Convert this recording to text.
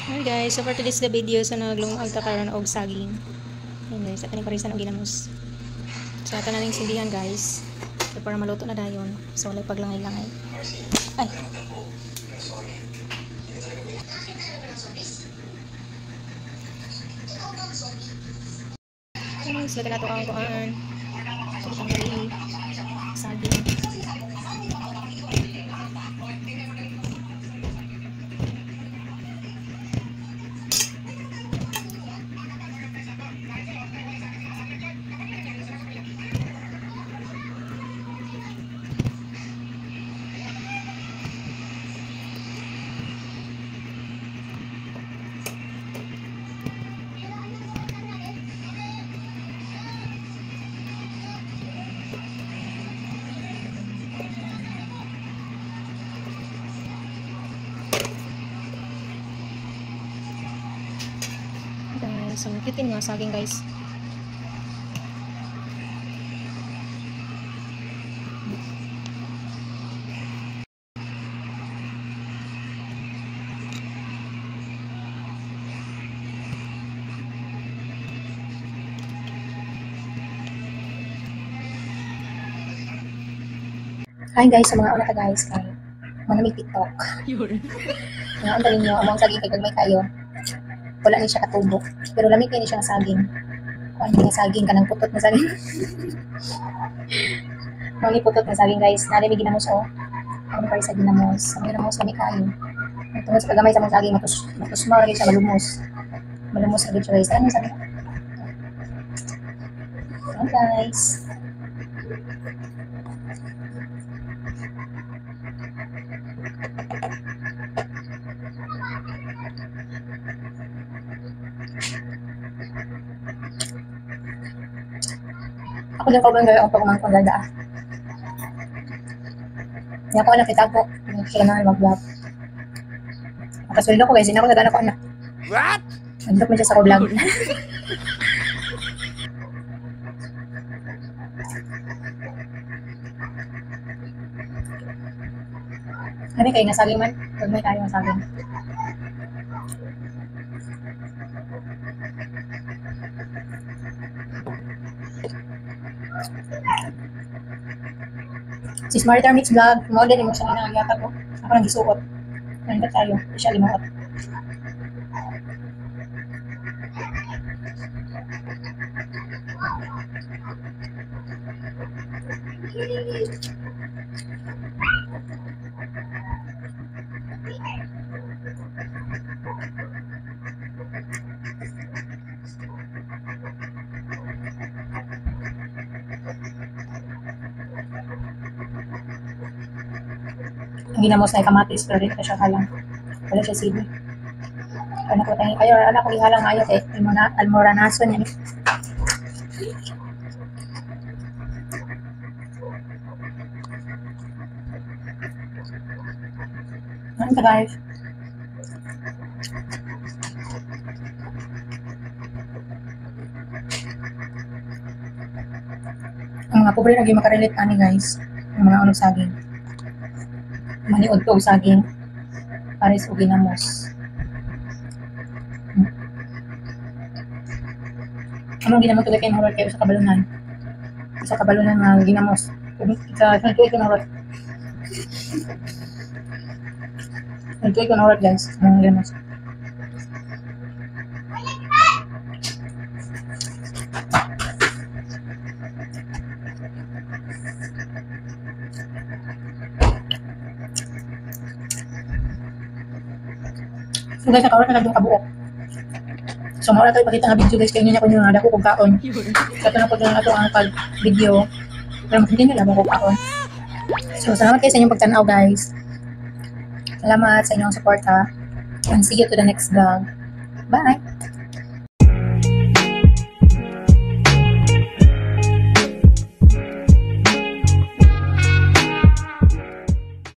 Hi guys, so for today's the video sa naglungag ta karon og saging. Ayun guys, ato ni parisan og ginamos. So ato na ning sindihan guys. So, para maluto na dayon. So wala paglangay-langay. Ay. Guys, lagyan nato ang kuan. So tanggalin saging. So, kitin nga saging guys. Hi guys, sa mga una ka guys, kay manamig TikTok. Nga ang galing nyo, among saging kay may kayo. Wala ni siya katubo. Pero lamig kayo ni siya ng saging. Kung ano yung saging, kanang putot na saging. Mga putot na saging guys. Nalimig ginamos o. Ano pa rin sa ginamos. Ang ginamos kami kayo. Tungkol sa pagamay sa mga saging, matusmaw lagi siya malumos. Malumos lagi siya guys. Ano sabi? Ayan guys. Ako din ko ba ang pagkumang kong dada. Hindi ako nakita ko. Hindi ko na mag-vlog. Nakasulido ko guys. Hindi ako nagana ko anak. What? Nandok mo siya sa ko-vlog. Kami kayo nasaging man. Huwag may tayo nasaging. Si Smarter Mix Vlog, mo din mo siya nangyata ko. Ako nang gisuot. Nandito tayo, hindi siya limuot. Ang ginamos na kamatis, pero dito siya halang. Wala siya sili. Ano ko tayo, kayo, anak ko ihalang mayo eh. Almoranaso niya. Ano ka guys? Ang mga pobre naging makarelate ani guys. Ang mga unong saging. Maniod to saging. Pares o ginamos. Anong ginamos to kay horror kayo sa kabalunan? Sa kabalunan ng ginamos. Sa tuloy ko na horror. Tuloy ko na horror guys. Ang ginamos. So guys, nakaroon na lang yung kabuok. So mawala tayo pakita nga video guys, kayo niya ko nyo nada ko kung kaon. Ito na po lang ito ang pag-video. Pero hindi nyo lang kung kaon. So salamat kayo sa inyong pagtanaw guys. Salamat sa inyong support ha. And see you to the next vlog. Bye!